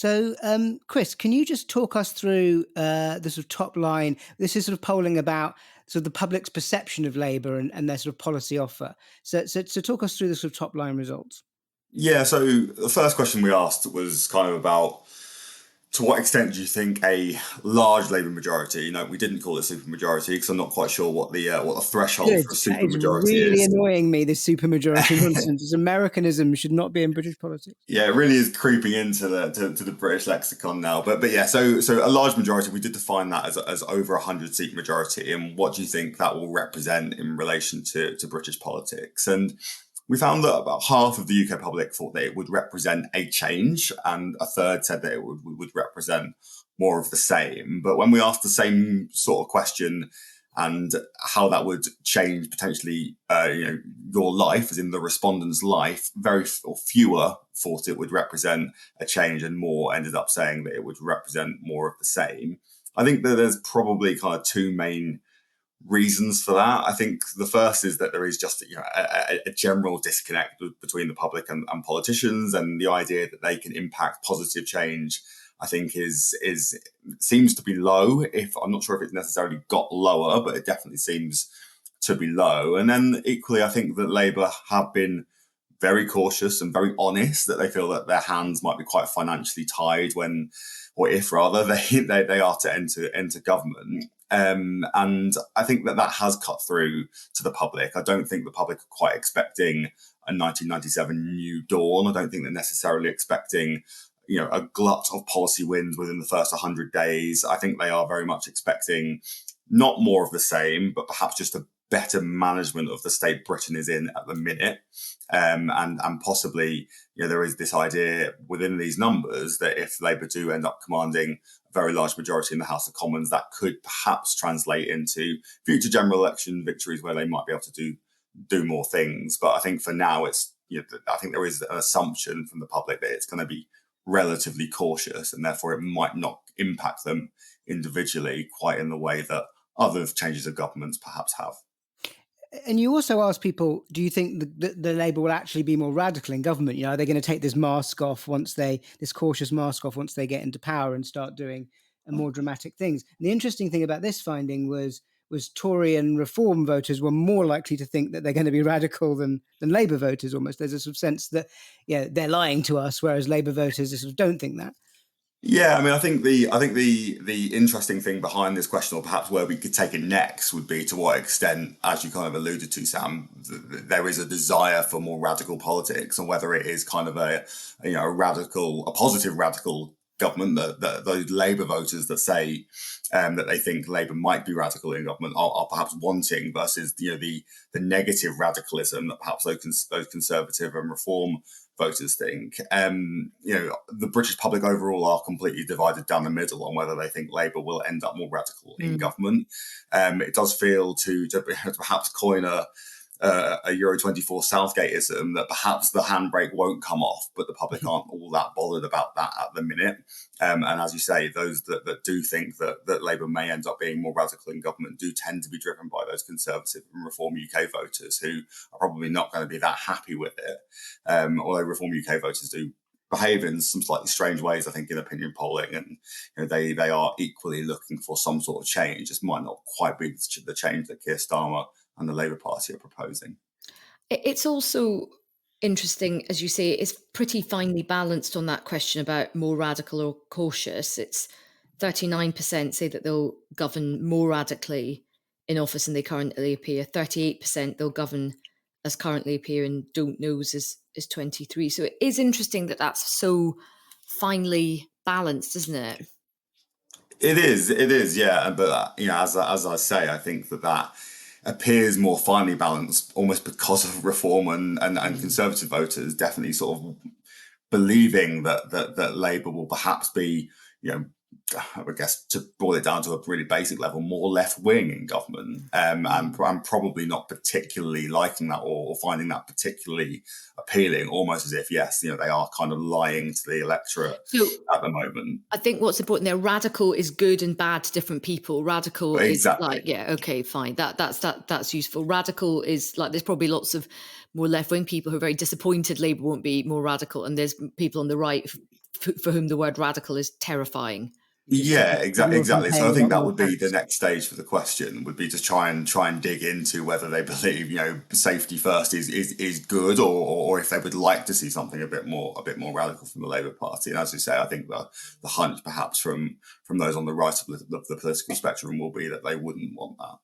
So, Chris, can you just talk us through the sort of top line? This is sort of polling about sort of the public's perception of Labour and their sort of policy offer. So talk us through the sort of top line results. Yeah, so the first question we asked was kind of about to what extent do you think a large Labour majority, we didn't call it supermajority because I'm not quite sure what the threshold Good. for a That is supermajority really is. annoying me, this supermajority nonsense. This Americanism should not be in British politics. Yeah, it really is creeping into the British lexicon now. But yeah, so a large majority, we did define that as over 100 seat majority. And what do you think that will represent in relation to British politics? And we found that about half of the UK public thought that it would represent a change, and a third said that it would represent more of the same. But when we asked the same sort of question and how that would change potentially, your life, as in the respondent's life, fewer thought it would represent a change, and more ended up saying that it would represent more of the same. I think that there's probably kind of two main reasons for that. I think the first is that there is just a general disconnect between the public and politicians, and the idea that they can impact positive change, I think, seems to be low. If I'm not sure if it's necessarily got lower, but it definitely seems to be low. And then equally, I think that Labour have been very cautious and very honest that they feel that their hands might be quite financially tied when, or if rather, they are to enter government. And I think that has cut through to the public. I don't think the public are quite expecting a 1997 new dawn. I don't think they're necessarily expecting a glut of policy wins within the first 100 days. I think they are very much expecting not more of the same, but perhaps just a better management of the state Britain is in at the minute. And possibly, there is this idea within these numbers that if Labour do end up commanding a very large majority in the House of Commons, that could perhaps translate into future general election victories where they might be able to do more things. But I think for now, I think there is an assumption from the public that it's going to be relatively cautious, and therefore it might not impact them individually quite in the way that other changes of governments perhaps have. And you also ask people, do you think the Labour will actually be more radical in government? Are they going to take this this cautious mask off once they get into power and start doing more dramatic things? And the interesting thing about this finding was Tory and Reform voters were more likely to think that they're going to be radical than Labour voters. Almost, there's a sort of sense that they're lying to us, whereas Labour voters sort of don't think that. Yeah, I mean, I think the interesting thing behind this question, or perhaps where we could take it next, would be to what extent, as you kind of alluded to, Sam, there is a desire for more radical politics, and whether it is kind of a positive radical government that those Labour voters that say that they think Labour might be radical in government are perhaps wanting, versus the negative radicalism that perhaps those Conservative and Reform voters think. The British public overall are completely divided down the middle on whether they think Labour will end up more radical in government. It does feel to perhaps coin a Euro 24 Southgateism that perhaps the handbrake won't come off, but the public aren't all that bothered about that at the minute. And as you say, those that do think that Labour may end up being more radical in government do tend to be driven by those Conservative and Reform UK voters who are probably not going to be that happy with it. Although Reform UK voters do behave in some slightly strange ways, I think, in opinion polling, and they are equally looking for some sort of change. This might not quite be the change that Keir Starmer and the Labour Party are proposing. It's also interesting, as you say, it's pretty finely balanced on that question about more radical or cautious. It's 39% say that they'll govern more radically in office than they currently appear. 38% they'll govern as currently appear, and don't knows is 23. So it is interesting that that's so finely balanced, isn't it? It is, yeah. But as I say, I think that appears more finely balanced almost because of Reform and Conservative voters definitely sort of believing that Labour will perhaps be, I guess, to boil it down to a really basic level, more left-wing in government, and probably not particularly liking that or finding that particularly appealing, almost as if, yes, they are kind of lying to the electorate at the moment. I think what's important there, radical is good and bad to different people. Radical exactly. Is like, yeah, okay, fine. That's useful. Radical is like, there's probably lots of more left-wing people who are very disappointed Labour won't be more radical, and there's people on the right for whom the word radical is terrifying. Yeah, exactly. So I Paying a think lot that more would be the tax. next stage for the question, would be to try and dig into whether they believe, safety first is good, or if they would like to see something a bit more radical from the Labour Party. And as you say, I think the hunch perhaps from those on the right of the political spectrum will be that they wouldn't want that.